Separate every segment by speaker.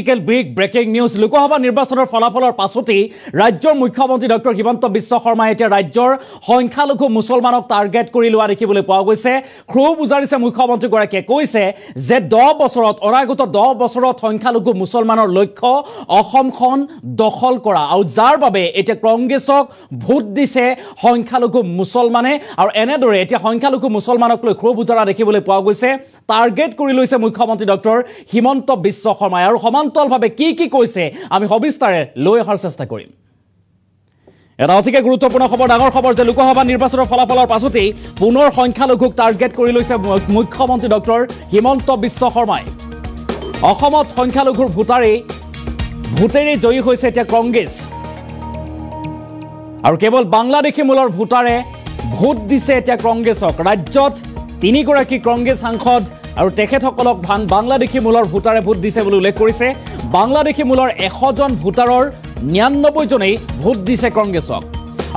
Speaker 1: Breaking news Lok Sabha নিৰ্বাচনৰ ফলাফলৰ পাছতেই ৰাজ্যৰ মুখ্যমন্ত্ৰী ডক্টৰ হিমন্ত বিশ্ব শৰ্মাই এতিয়া ৰাজ্যৰ সংখ্যালঘু মুছলমানক টাৰ্গেট কৰি লোৱা দেখিবলৈ পোৱা গৈছে। ক্ষোভ উজাৰিছে মুখ্যমন্ত্ৰীগৰাকীয়ে, কৈছে যে 10 বছৰত অনাগত 10 বছৰত সংখ্যালঘু মুছলমানৰ লক্ষ্য অসমখন দখল কৰা, আৰু যাৰ বাবে এতিয়া কংগ্ৰেছক ভোট দিছে সংখ্যালঘু মুছলমানে। আৰু এনেদৰে এতিয়া সংখ্যালঘু মুছলমানক লৈ ক্ষোভ উজৰা দেখিবলৈ পোৱা গৈছে। টাৰ্গেট কৰি লৈছে মুখ্যমন্ত্ৰী ডক্টৰ হিমন্ত বিশ্ব শৰ্মাই, আৰু সমান্তৰালভাৱে কি কৈছে আমি সবিস্তাৰে লৈ অহাৰ চেষ্টা কৰিম। এটা অতিকে গুৰুত্বপূৰ্ণ খবৰ, ডাঙৰ খবৰ যে লোকসভা নিৰ্বাচনৰ ফলাফলৰ পাছতেই পুনৰ সংখ্যালঘুক টাৰ্গেট কৰি লৈছে মুখ্যমন্ত্ৰী ডক্টৰ হিমন্ত বিশ্ব শৰ্মাই। অসমত সংখ্যালঘুৰ ভোটেৰে জয়ী হৈছে এতিয়া কংগ্ৰেছ, আৰু কেৱল বাংলাদেশী মূলৰ ভোটাৰে ভোট দিছে এতিয়া কংগ্ৰেছক। ৰাজ্যত 3 গৰাকী কংগ্ৰেছ সাংসদ আৰু তেখেতসকলক বাংলাদেশী মূলৰ ভোটাৰে ভোট দিছে বুলি উল্লেখ কৰিছে। বাংলাদেশী মূলৰ 100 জন ভোটাৰৰ 99 জনেই ভোট দিছে কংগ্ৰেছক,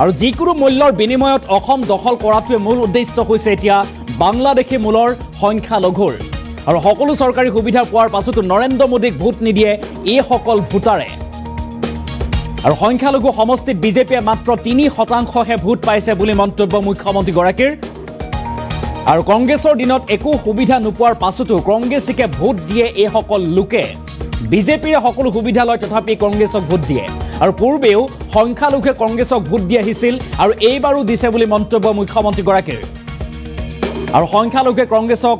Speaker 1: আৰু যিকোনো মূল্যৰ বিনিময়ত অসম দখল কৰাটোৱে মূল উদ্দেশ্য হৈছে এতিয়া বাংলাদেশী মূলৰ সংখ্যালঘুৰ। আৰু সকলো চৰকাৰী সুবিধা পোৱাৰ পাছতো নৰেন্দ্ৰ মোদীক ভোট নিদিয়ে এইসকল ভোটাৰে। আৰু সংখ্যালঘু সমষ্টিত বিজেপিয়ে মাত্ৰ 3% ভোট পাইছে বুলি মন্তব্য মুখ্যমন্ত্ৰীগৰাকীৰ। আৰু কংগ্ৰেছৰ দিনত একো সুবিধা নোপোৱাৰ পাছতো কংগ্ৰেছীকে ভোট দিয়ে এইসকল লোকে। বিজেপিৰে সকলো সুবিধা লয় তথাপি কংগ্ৰেছক ভোট দিয়ে, আৰু পূৰ্বেও সংখ্যালঘুৱে কংগ্ৰেছক ভোট দি আহিছিল আৰু এইবাৰো দিছে বুলি মন্তব্য মুখ্যমন্ত্ৰীগৰাকীৰ। আৰু সংখ্যালঘুৱে কংগ্ৰেছক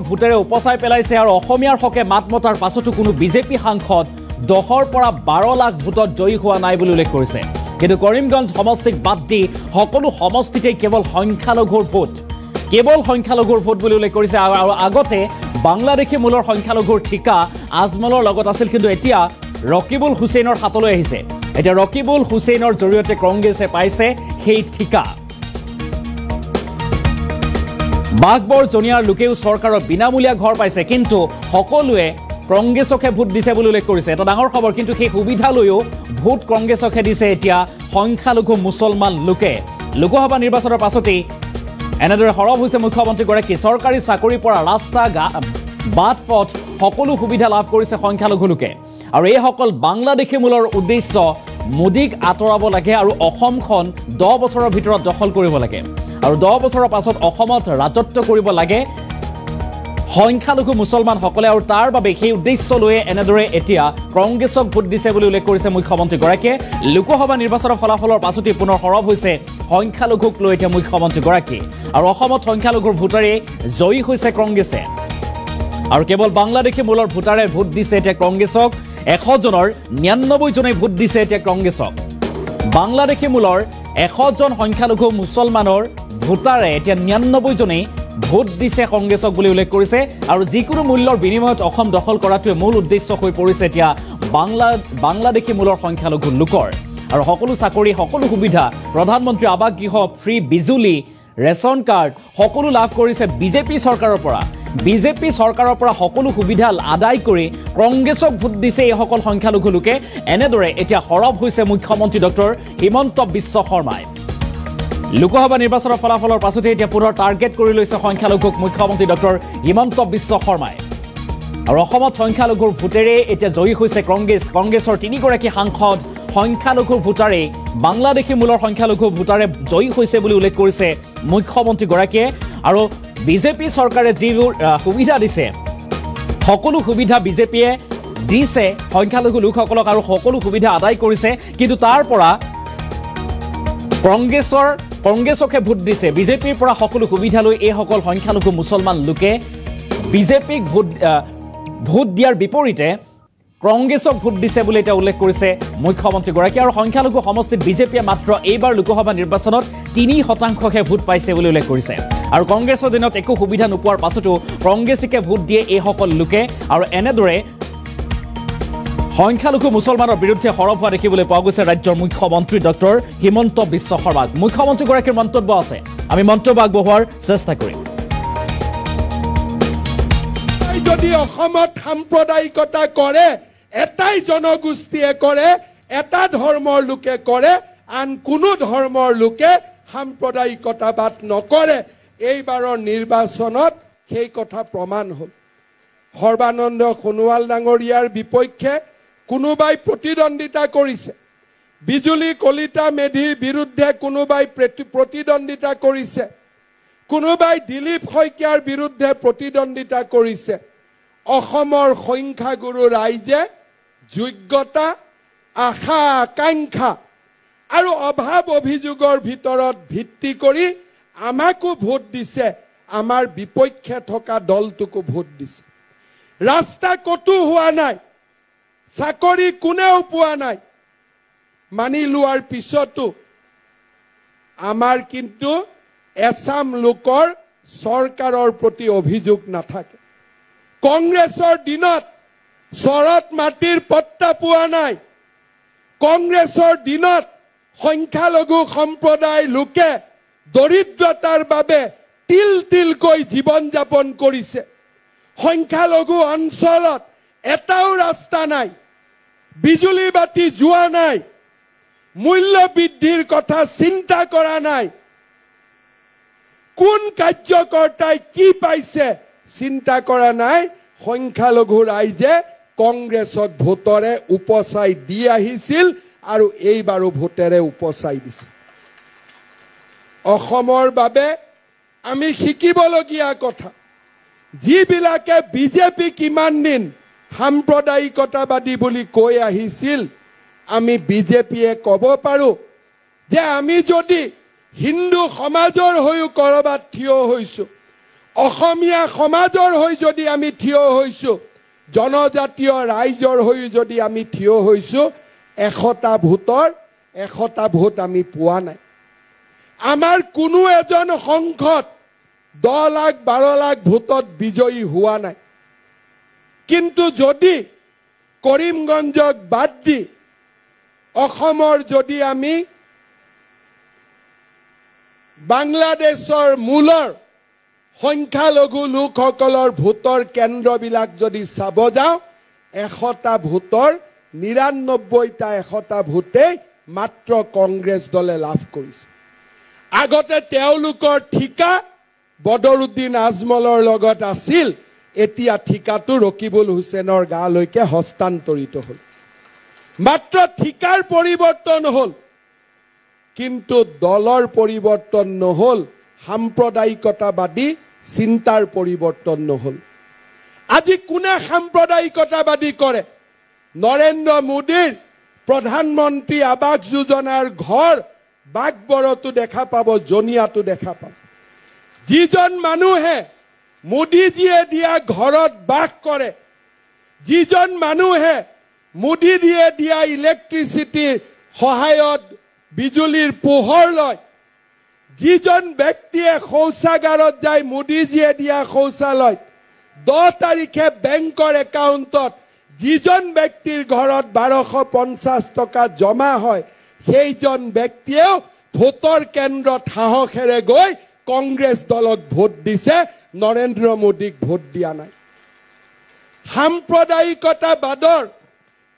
Speaker 1: ভোটেৰে উপচাই পেলাইছে, আৰু অসমীয়াৰ হকে মাত মতাৰ পাছতো কোনো বিজেপি সাংসদ 10ৰ পৰা 12 লাখ ভোটত জয়ী হোৱা নাই বুলি উল্লেখ কৰিছে। কিন্তু কৰিমগঞ্জ সমষ্টিক বাদ দি সকলো সমষ্টিতে কেৱল সংখ্যালঘুৰ ভোট বুলি উল্লেখ কৰিছে। আৰু আগতে বাংলাদেশী মূলৰ সংখ্যালঘুৰ ঠিকা আজমলৰ লগত আছিল, কিন্তু এতিয়া ৰকিবুল হুছেইনৰ হাতলৈ আহিছে। এতিয়া ৰকিবুল হুছেইনৰ জৰিয়তে কংগ্ৰেছে পাইছে সেই ঠিকা। বাঘবৰ জনিয়াৰ লোকেও চৰকাৰৰ বিনামূলীয়া ঘৰ পাইছে, কিন্তু সকলোৱে কংগ্ৰেছকে ভোট দিছে বুলি উল্লেখ কৰিছে। এটা ডাঙৰ খবৰ, কিন্তু সেই সুবিধা লৈও ভোট কংগ্ৰেছকে দিছে এতিয়া সংখ্যালঘু মুছলমান লোকে। লোকসভা নিৰ্বাচনৰ পাছতেই এনেদৰে সৰব হৈছে মুখ্যমন্ত্ৰীগৰাকী। চৰকাৰী চাকৰিৰ পৰা ৰাস্তা বাট পথ সকলো সুবিধা লাভ কৰিছে সংখ্যালঘু লোকে। আৰু এইসকল বাংলাদেশী মূলৰ উদ্দেশ্য মোদীক আঁতৰাব লাগে আৰু অসমখন 10 বছৰৰ ভিতৰত দখল কৰিব লাগে, আৰু 10 বছৰৰ পাছত অসমত ৰাজত্ব কৰিব লাগে সংখ্যালঘু মুছলমানসকলে। আৰু তাৰ বাবে সেই উদ্দেশ্য লৈয়ে এনেদৰে এতিয়া কংগ্ৰেছক ভোট দিছে বুলি উল্লেখ কৰিছে মুখ্যমন্ত্ৰীগৰাকীয়ে। লোকসভা নিৰ্বাচনৰ ফলাফলৰ পাছতে পুনৰ সৰব হৈছে সংখ্যালঘুক লৈ এতিয়া মুখ্যমন্ত্ৰীগৰাকী। আৰু অসমত সংখ্যালঘুৰ ভোটাৰে জয়ী হৈছে কংগ্ৰেছে, আৰু কেৱল বাংলাদেশী মূলৰ ভোটাৰে ভোট দিছে এতিয়া কংগ্ৰেছক। 100 জনৰ 99 জনে ভোট দিছে এতিয়া কংগ্ৰেছক। বাংলাদেশী মূলৰ 100 জন সংখ্যালঘু মুছলমানৰ ভোটাৰে এতিয়া 99 জনেই ভোট দিছে কংগ্ৰেছক বুলি উল্লেখ কৰিছে। আৰু যিকোনো মূল্যৰ বিনিময়ত অসম দখল কৰাটোৱে মূল উদ্দেশ্য হৈ পৰিছে এতিয়া বাংলাদেশী মূলৰ সংখ্যালঘু লোকৰ। আৰু সকলো চাকৰি, সকলো সুবিধা, প্ৰধানমন্ত্ৰী আৱাস গৃহ, ফ্ৰী বিজুলী, ৰেচন কাৰ্ড সকলো লাভ কৰিছে বিজেপি চৰকাৰৰ পৰা। বিজেপি চৰকাৰৰ পৰা সকলো সুবিধা আদায় কৰি কংগ্ৰেছক ভোট দিছে এইসকল সংখ্যালঘু লোকে। এনেদৰে এতিয়া সৰব হৈছে মুখ্যমন্ত্ৰী ডক্টৰ হিমন্ত বিশ্ব শৰ্মাই। লোকসভা নিৰ্বাচনৰ ফলাফলৰ পাছতে এতিয়া পুনৰ টাৰ্গেট কৰি লৈছে সংখ্যালঘুক মুখ্যমন্ত্ৰী ডক্টৰ হিমন্ত বিশ্ব শৰ্মাই। আৰু অসমত সংখ্যালঘুৰ ভোটেৰে এতিয়া জয়ী হৈছে কংগ্ৰেছৰ 3 গৰাকী সাংসদ সংখ্যালঘুৰ ভোটাৰে বাংলাদেশী মূলৰ সংখ্যালঘু ভোটাৰে জয়ী হৈছে বুলি উল্লেখ কৰিছে মুখ্যমন্ত্ৰীগৰাকীয়ে। আৰু বিজেপি চৰকাৰে যিবোৰ সুবিধা দিছে সকলো সুবিধা বিজেপিয়ে দিছে সংখ্যালঘু লোকসকলক, আৰু সকলো সুবিধা আদায় কৰিছে, কিন্তু তাৰ পৰা কংগ্ৰেছকে ভোট দিছে। বিজেপিৰ পৰা সকলো সুবিধা লৈ এইসকল সংখ্যালঘু মুছলমান লোকে বিজেপিক ভোট দিয়াৰ বিপৰীতে কংগ্ৰেছক ভোট দিছে বুলি এতিয়া উল্লেখ কৰিছে মুখ্যমন্ত্ৰীগৰাকী। আৰু সংখ্যালঘু সমষ্টিত বিজেপিয়ে মাত্ৰ এইবাৰ লোকসভা নিৰ্বাচনত 3% ভোট পাইছে বুলি উল্লেখ কৰিছে। আৰু কংগ্ৰেছৰ দিনত একো সুবিধা নোপোৱাৰ পাছতো কংগ্ৰেছীকে ভোট দিয়ে এইসকল লোকে। আৰু এনেদৰে সংখ্যালঘু মুছলমানৰ বিৰুদ্ধে সৰব হোৱা দেখিবলৈ পোৱা গৈছে ৰাজ্যৰ মুখ্যমন্ত্ৰী ডক্টৰ হিমন্ত বিশ্ব শৰ্মাক। মুখ্যমন্ত্ৰীগৰাকীৰ মন্তব্য আছে, আমি মন্তব্য আগবঢ়োৱাৰ চেষ্টা কৰিম।
Speaker 2: যদি অসমত সাম্প্ৰদায়িকতা কৰে, এটাই জনগোষ্ঠীয়ে কৰে, এটা ধৰ্মৰ লোকে কৰে, আন কোনো ধৰ্মৰ লোকে সাম্প্ৰদায়িকতাবাদ নকৰে। এইবাৰৰ নিৰ্বাচনত সেই কথা প্ৰমাণ হ'ল। সৰ্বানন্দ সোণোৱাল ডাঙৰীয়াৰ বিপক্ষে কোনোবাই প্ৰতিদ্বন্দ্বিতা কৰিছে, বিজুলী কলিতা মেধিৰ বিৰুদ্ধে কোনোবাই প্ৰতিদ্বন্দ্বিতা কৰিছে, কোনোবাই দিলীপ শইকীয়াৰ বিৰুদ্ধে প্ৰতিদ্বন্দ্বিতা কৰিছে। অসমৰ সংখ্যাগুৰু ৰাইজে যোগ্যতা, আশা আকাংক্ষা আৰু অভাৱ অভিযোগৰ ভিতৰত ভিত্তি কৰি আমাকো ভোট দিছে, আমাৰ বিপক্ষে থকা দলটোকো ভোট দিছে। ৰাস্তা কতো হোৱা নাই, চাকৰি কোনেও পোৱা নাই, মানি লোৱাৰ পিছতো আমাৰ কিন্তু এছাম লোকৰ চৰকাৰৰ প্ৰতি অভিযোগ নাথাকে। কংগ্ৰেছৰ দিনত চৰত মাটিৰ পট্টা পোৱা নাই, কংগ্ৰেছৰ দিনত সংখ্যালঘু সম্প্ৰদায়ৰ লোকে দৰিদ্ৰতাৰ বাবে তিল তিলকৈ জীৱন যাপন কৰিছে। সংখ্যালঘু অঞ্চলত এটাও ৰাস্তা নাই, বিজুলী বাতি যোৱা নাই, মূল্য বৃদ্ধিৰ কথা চিন্তা কৰা নাই, কোন কাৰ্যকৰ্তাই কি পাইছে চিন্তা কৰা নাই। সংখ্যালঘু ৰাইজে কংগ্ৰেছত ভোটৰে উপচাই দি আহিছিল আৰু এইবাৰো ভোটেৰে উপচাই দিছে। অসমৰ বাবে আমি শিকিবলগীয়া কথা, যিবিলাকে বিজেপি কিমান দিন সাম্প্ৰদায়িকতাবাদী বুলি কৈ আহিছিল, আমি বিজেপিয়ে ক'ব পাৰো যে আমি যদি হিন্দু সমাজৰ হৈও কৰবাত থিয় হৈছো, অসমীয়া সমাজৰ হৈ যদি আমি থিয় হৈছো, জনজাতীয় ৰাইজৰ হৈ যদি আমি থিয় হৈছো, 100টা ভোটৰ 100টা ভোট আমি পোৱা নাই। আমাৰ কোনো এজন সংসদ 10 লাখ 12 লাখ ভোটত বিজয়ী হোৱা নাই। কিন্তু যদি কৰিমগঞ্জক বাদ দি অসমৰ যদি আমি বাংলাদেশৰ মূলৰ সংখ্যালঘু লোকসকলৰ ভোটৰ কেন্দ্ৰবিলাক যদি চাব যাওঁ, 100টা ভোটৰ 99টা 100টা ভোটেই মাত্ৰ কংগ্ৰেছ দলে লাভ কৰিছে। আগতে তেওঁলোকৰ ঠিকা বদৰুদ্দিন আজমলৰ লগত আছিল, এতিয়া ঠিকাটো ৰকিবুল হুছেইনৰ গালৈকে হস্তান্তৰিত হ'ল। মাত্ৰ ঠিকাৰ পৰিৱৰ্তন হ'ল, কিন্তু দলৰ পৰিৱৰ্তন নহ'ল, সাম্প্ৰদায়িকতাবাদী চিন্তাৰ পৰিৱৰ্তন নহ'ল। আজি কোনে সাম্প্ৰদায়িকতাবাদী কৰে? নৰেন্দ্ৰ মোদীৰ প্ৰধানমন্ত্ৰী আৱাস যোজনাৰ ঘৰ বাগবৰতো দেখা পাব, জনিয়াতো দেখা পাব। যিজন মানুহে মোদীজীয়ে দিয়া ঘৰত বাস কৰে, যিজন মানুহে মোদীজীয়ে দিয়া ইলেক্ট্ৰিচিটিৰ সহায়ত বিজুলীৰ পোহৰ লয়, যিজন ব্যক্তিয়ে শৌচাগাৰত যায় মোদীজীয়ে দিয়া শৌচালয়, 10 তাৰিখে বেংকৰ একাউণ্টত যিজন ব্যক্তিৰ ঘৰত 1250 টকা জমা হয়, সেইজন ব্যক্তিয়েও ভোটৰ কেন্দ্ৰত সাহসেৰে গৈ কংগ্ৰেছ দলক ভোট দিছে, নৰেন্দ্ৰ মোদীক ভোট দিয়া নাই। সাম্প্ৰদায়িকতাবাদৰ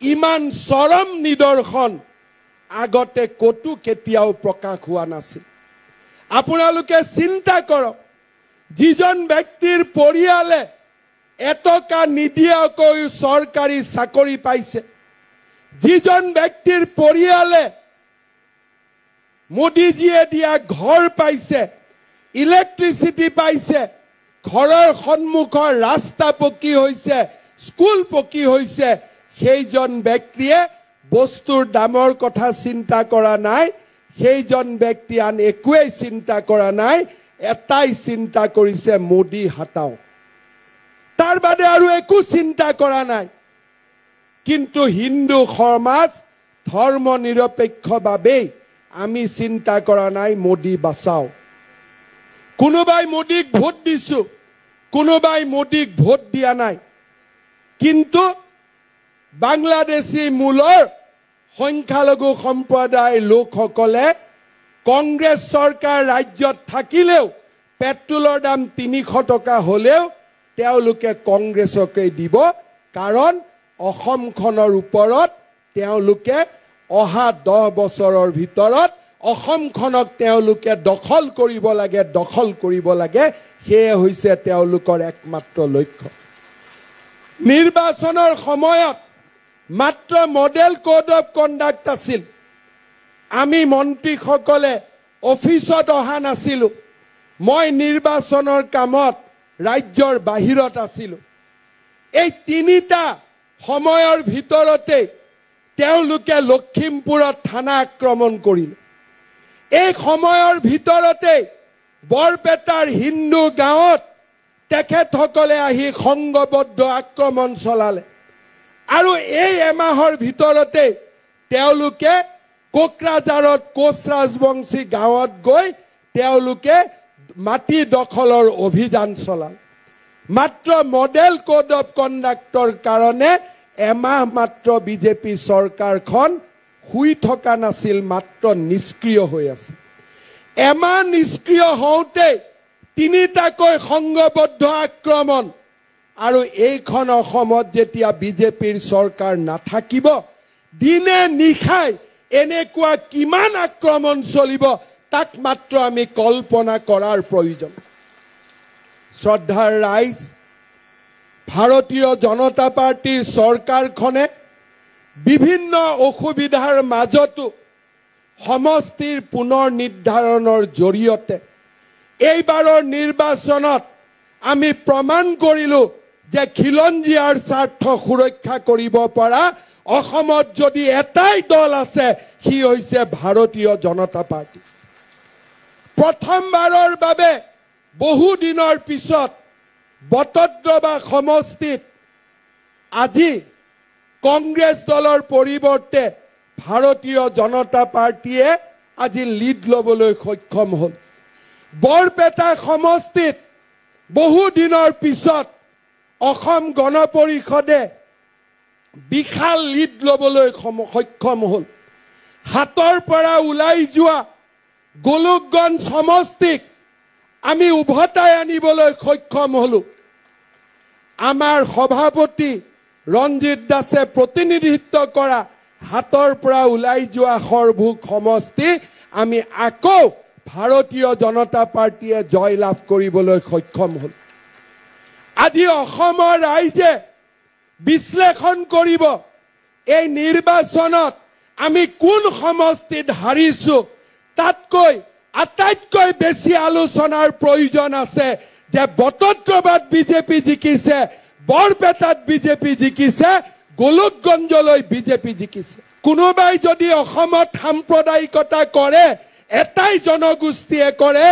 Speaker 2: ইমান চৰম নিদৰ্শন আগতে কতো কেতিয়াও প্ৰকাশ হোৱা নাছিল। আপোনালোকে চিন্তা কৰক, যিজন ব্যক্তিৰ পৰিয়ালে এটকা নিদিয়াকৈ চৰকাৰী চাকৰি পাইছে, যিজন ব্যক্তিৰ পৰিয়ালে মোদীজীয়ে দিয়া ঘৰ পাইছে, ইলেক্ট্ৰিচিটি পাইছে, ঘৰৰ সন্মুখৰ ৰাস্তা পকী হৈছে, স্কুল পকী হৈছে, সেইজন ব্যক্তিয়ে বস্তুৰ দামৰ কথা চিন্তা কৰা নাই, সেইজন ব্যক্তি আন একোৱেই চিন্তা কৰা নাই, এটাই চিন্তা কৰিছে মোদী হাটাও, তাৰ বাদে আৰু একো চিন্তা কৰা নাই। কিন্তু হিন্দু সমাজ ধৰ্ম নিৰপেক্ষভাৱেই আমি চিন্তা কৰা নাই মোদী বাঁচাও। কোনোবাই মোদীক ভোট দিছো, কোনোবাই মোদীক ভোট দিয়া নাই। কিন্তু বাংলাদেশী মূলৰ সংখ্যালঘু সম্প্ৰদায়ৰ লোকসকলে কংগ্ৰেছ চৰকাৰ ৰাজ্যত থাকিলেও, পেট্ৰলৰ দাম 300 টকা হ'লেও তেওঁলোকে কংগ্ৰেছকে দিব, কাৰণ অসমখনৰ ওপৰত তেওঁলোকে অহা 10 বছৰৰ ভিতৰত অসমখনক তেওঁলোকে দখল কৰিব লাগে, সেয়ে হৈছে তেওঁলোকৰ একমাত্ৰ লক্ষ্য। নিৰ্বাচনৰ সময়ত মাত্ৰ মডেল কোড অফ কণ্ডাক্ট আছিল আমি মন্ত্ৰীসকলে অফিচত অহা নাছিলোঁ মই নিৰ্বাচনৰ কামত ৰাজ্যৰ বাহিৰত আছিলোঁ এই তিনিটা সময়ৰ ভিতৰতে তেওঁলোকে লখিমপুৰত থানা আক্ৰমণ কৰিলে এই সময়ৰ ভিতৰতে বৰপেটাৰ হিন্দু গাঁৱত তেখেতসকলে আহি সংগবদ্ধ আক্ৰমণ চলালে আৰু এই এমাহৰ ভিতৰতে তেওঁলোকে কোকৰাঝাৰত কোচ ৰাজবংশী গাঁৱত গৈ তেওঁলোকে মাটি দখলৰ অভিযান চলালে মাত্ৰ মডেল কোড অফ কণ্ডাক্টৰ কাৰণে এমাহ মাত্ৰ বিজেপি চৰকাৰখন শুই থকা নাছিল মাত্ৰ নিষ্ক্ৰিয় হৈ আছে এমাহ নিষ্ক্ৰিয় হওঁতে তিনিটাকৈ সংগবদ্ধ আক্ৰমণ আৰু এইখন অসমত যেতিয়া বিজেপিৰ চৰকাৰ নাথাকিব দিনে নিশাই এনেকুৱা কিমান আক্ৰমণ চলিব তাক মাত্ৰ আমি কল্পনা কৰাৰ প্ৰয়োজন শ্ৰদ্ধাৰ ৰাইজ ভাৰতীয় জনতা পাৰ্টিৰ চৰকাৰখনে বিভিন্ন অসুবিধাৰ মাজতো সমষ্টিৰ পুনৰ নিৰ্ধাৰণৰ জৰিয়তে এইবাৰৰ নিৰ্বাচনত আমি প্ৰমাণ কৰিলো যে খিলঞ্জীয়াৰ স্বাৰ্থ সুৰক্ষা কৰিব পৰা অসমত যদি এটাই দল আছে সি হৈছে ভাৰতীয় জনতা পাৰ্টি প্ৰথমবাৰৰ বাবে বহু দিনৰ পিছত বটদ্ৰৱা সমষ্টিত আজি কংগ্ৰেছ দলৰ পৰিৱৰ্তে ভাৰতীয় জনতা পাৰ্টিয়ে আজি লিড ল'বলৈ সক্ষম হ'ল বৰপেটা সমষ্টিত বহু দিনৰ পিছত অসম গণ পৰিষদে বিশাল লিড ল'বলৈ সক্ষম হ'ল হাতৰ পৰা ওলাই যোৱা গোলকগঞ্জ সমষ্টিক আমি উভতাই আনিবলৈ সক্ষম হলো আমাৰ সভাপতি ৰঞ্জিত দাসে প্ৰতিনিধিত্ব কৰা হাতৰ পৰা ওলাই যোৱা সৰভোগ সমষ্টি আমি আকৌ ভাৰতীয় জনতা পাৰ্টিয়ে জয়লাভ কৰিবলৈ সক্ষম হ'ল আজি অসমৰ ৰাইজে বিশ্লেষণ কৰিব এই নিৰ্বাচনত আমি কোন সমষ্টিত হাৰিছো তাতকৈ আটাইতকৈ বেছি আলোচনাৰ প্ৰয়োজন আছে যে বটদ্ৰৱাত বিজেপি জিকিছে বৰপেটাত বিজেপি জিকিছে গোলকগঞ্জলৈ বিজেপি জিকিছে কোনোবাই যদি অসমত সাম্প্ৰদায়িকতা কৰে এটাই জনগোষ্ঠীয়ে কৰে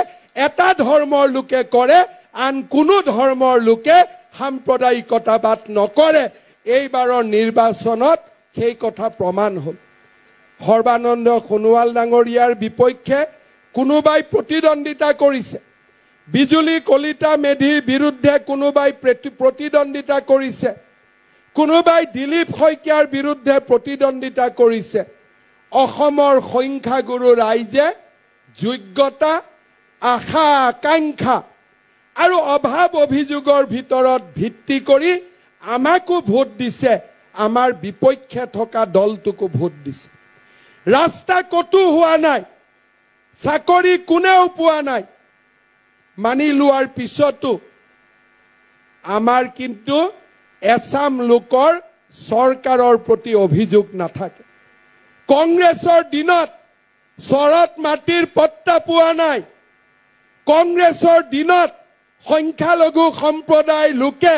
Speaker 2: এটা ধৰ্মৰ লোকে কৰে আন কোনো ধৰ্মৰ লোকে সাম্প্ৰদায়িকতাবাদ নকৰে এইবাৰৰ নিৰ্বাচনত সেই কথা প্ৰমাণ হ'ল সৰ্বানন্দ সোণোৱাল ডাঙৰীয়াৰ বিপক্ষে কোনোবাই প্ৰতিদ্বন্দ্বিতা কৰিছে বিজুলী কলিতা মেধিৰ বিৰুদ্ধে কোনোবাই প্ৰতিদ্বন্দ্বিতা কৰিছে কোনোবাই দিলীপ শইকীয়াৰ বিৰুদ্ধে প্ৰতিদ্বন্দ্বিতা কৰিছে অসমৰ সংখ্যাগুৰু ৰাইজে যোগ্যতা আশা আকাংক্ষা আৰু অভাৱ অভিযোগৰ ভিতৰত ভিত্তি কৰি আমাকো ভোট দিছে আমাৰ বিপক্ষে থকা দলটোকো ভোট দিছে ৰাস্তা কতো হোৱা নাই চাকৰি কোনেও পোৱা নাই মানি লোৱাৰ পিছতো আমাৰ কিন্তু এছাম লোকৰ চৰকাৰৰ প্ৰতি অভিযোগ নাথাকে কংগ্ৰেছৰ দিনত চৰত মাটিৰ পট্টা পোৱা নাই কংগ্ৰেছৰ দিনত সংখ্যালঘু সম্প্ৰদায় লোকে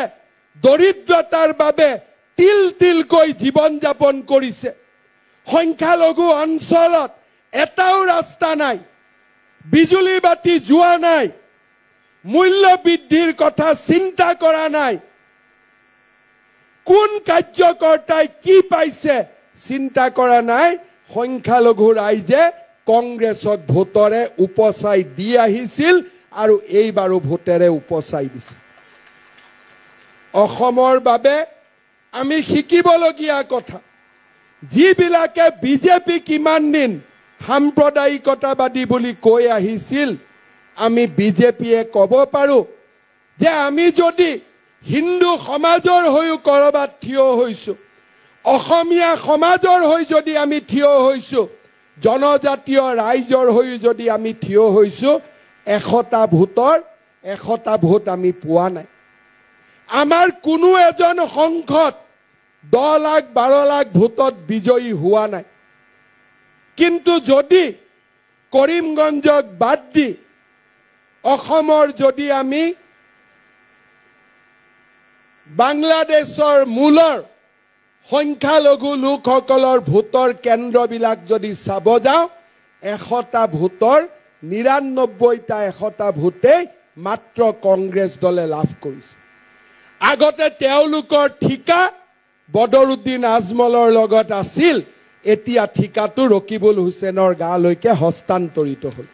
Speaker 2: দৰিদ্ৰতাৰ বাবে তিল তিলকৈ জীৱন যাপন কৰিছে সংখ্যালঘু অঞ্চলত এটাও ৰাস্তা নাই বিজুলী বাতি যোৱা নাই মূল্য বৃদ্ধিৰ কথা চিন্তা কৰা নাই কোন কাৰ্যকৰ্তাই কি পাইছে চিন্তা কৰা নাই সংখ্যালঘু ৰাইজে কংগ্ৰেছক ভোটৰে উপচাই দি আহিছিল আৰু এইবাৰো ভোটেৰে উপচাই দিছে অসমৰ বাবে আমি শিকিবলগীয়া কথা যিবিলাকে বিজেপি কিমান দিন সাম্প্ৰদায়িকতাবাদী বুলি কৈ আহিছিল আমি বিজেপিয়ে ক'ব পাৰো যে আমি যদি হিন্দু সমাজৰ হৈ কৰবাত থিয় হৈছো অসমীয়া সমাজৰ হৈ যদি আমি থিয় হৈছো জনজাতীয় ৰাইজৰ হৈ যদি আমি থিয় হৈছো 100টা ভোটৰ 100টা ভোট আমি পোৱা নাই আমাৰ কোনো এজন সংসদ 10 লাখ 12 লাখ ভোটত বিজয়ী হোৱা নাই কিন্তু যদি কৰিমগঞ্জক বাদ দি অসমৰ যদি আমি বাংলাদেশৰ মূলৰ সংখ্যালঘু লোকসকলৰ ভোটৰ কেন্দ্ৰবিলাক যদি চাব যাওঁ 100টা ভোটৰ 99টা 100টা ভোটেই মাত্ৰ কংগ্ৰেছ দলে লাভ কৰিছে আগতে তেওঁলোকৰ ঠিকা বদৰুদ্দিন আজমলৰ লগত আছিল এতিয়া ঠিকাটো ৰকিবুল হুছেইনৰ গালৈকে হস্তান্তৰিত হ'ল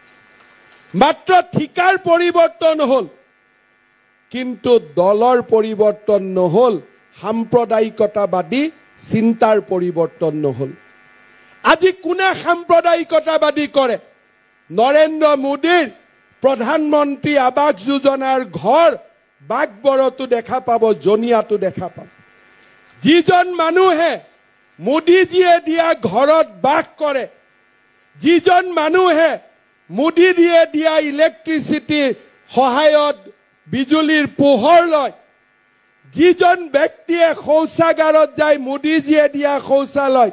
Speaker 2: মাত্ৰ ঠিকাৰ পৰিৱৰ্তন হ'ল কিন্তু দলৰ পৰিৱৰ্তন নহল সাম্প্ৰদায়িকতাবাদী চিন্তাৰ পৰিৱৰ্তন নহল আজি কোনে সাম্প্ৰদায়িকতাবাদী কৰে নৰেন্দ্ৰ মোদীৰ প্ৰধানমন্ত্ৰী আৱাস যোজনাৰ ঘৰ বাগবৰতো দেখা পাব জনিয়াতো দেখা পাব যিজন মানুহে মোদীজীয়ে দিয়া ঘৰত বাস কৰে যিজন মানুহে মোদীজীয়ে দিয়া ইলেক্ট্ৰিচিটিৰ সহায়ত বিজুলীৰ পোহৰ লয় যিজন ব্যক্তিয়ে শৌচাগাৰত যায় মোদীজীয়ে দিয়া শৌচালয়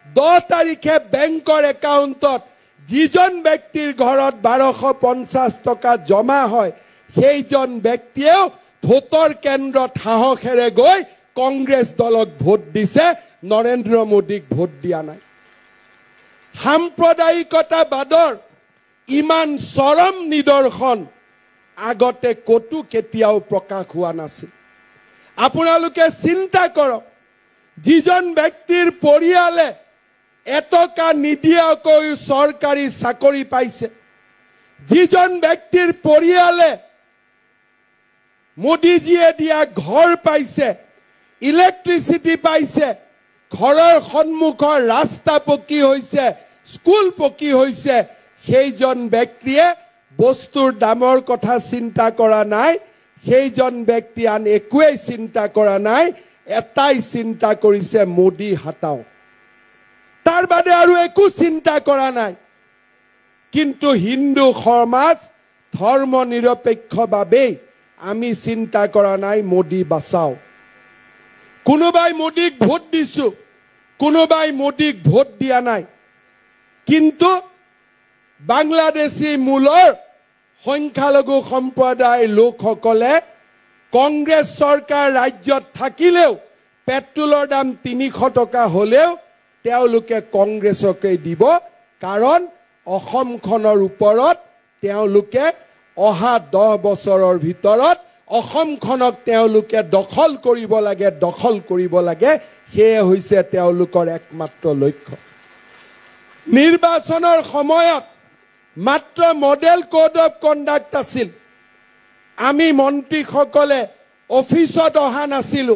Speaker 2: 10 তাৰিখে বেংকৰ একাউণ্টত যিজন ব্যক্তিৰ ঘৰত 1250 টকা জমা হয় সেইজন ব্যক্তিয়েও ভোটৰ কেন্দ্ৰত সাহসেৰে গৈ কংগ্ৰেছ দলক ভোট দিছে নৰেন্দ্ৰ মোদীক ভোট দিয়া নাই সাম্প্ৰদায়িকতাবাদৰ ইমান চৰম নিদৰ্শন আগতে কতো কেতিয়াও প্ৰকাশ হোৱা নাছিল আপোনালোকে চিন্তা কৰক যিজন ব্যক্তিৰ পৰিয়ালে এটকা নিদিয়াকৈ চৰকাৰী চাকৰি পাইছে যিজন ব্যক্তিৰ পৰিয়ালে মোদীজীয়ে দিয়া ঘৰ পাইছে ইলেক্ট্ৰিচিটি পাইছে ঘৰৰ সন্মুখৰ ৰাস্তা পকী হৈছে স্কুল পকী হৈছে সেইজন ব্যক্তিয়ে বস্তুৰ দামৰ কথা চিন্তা কৰা নাই সেইজন ব্যক্তি আন একোৱেই চিন্তা কৰা নাই এটাই চিন্তা কৰিছে মোদী হাটাও তাৰ বাদে আৰু একো চিন্তা কৰা নাই কিন্তু হিন্দু সমাজ ধৰ্ম নিৰপেক্ষভাৱে আমি চিন্তা কৰা নাই মোদী বাঁচাও কোনোবাই মোদীক ভোট দিছো কোনোবাই মোদীক ভোট দিয়া নাই কিন্তু বাংলাদেশী মূলৰ সংখ্যালঘু সম্প্ৰদায়ৰ লোকসকলে কংগ্ৰেছ চৰকাৰ ৰাজ্যত থাকিলেও পেট্ৰলৰ দাম 300 টকা হলেও তেওঁলোকে কংগ্ৰেছকে দিব কাৰণ অসমখনৰ ওপৰত তেওঁলোকে অহা 10 বছৰৰ ভিতৰত অসমখনক তেওঁলোকে দখল কৰিব লাগে সেয়ে হৈছে তেওঁলোকৰ একমাত্ৰ লক্ষ্য নিৰ্বাচনৰ সময়ত মাত্ৰ মডেল কোড অফ কণ্ডাক্ট আছিল আমি মন্ত্ৰীসকলে অফিচত অহা নাছিলো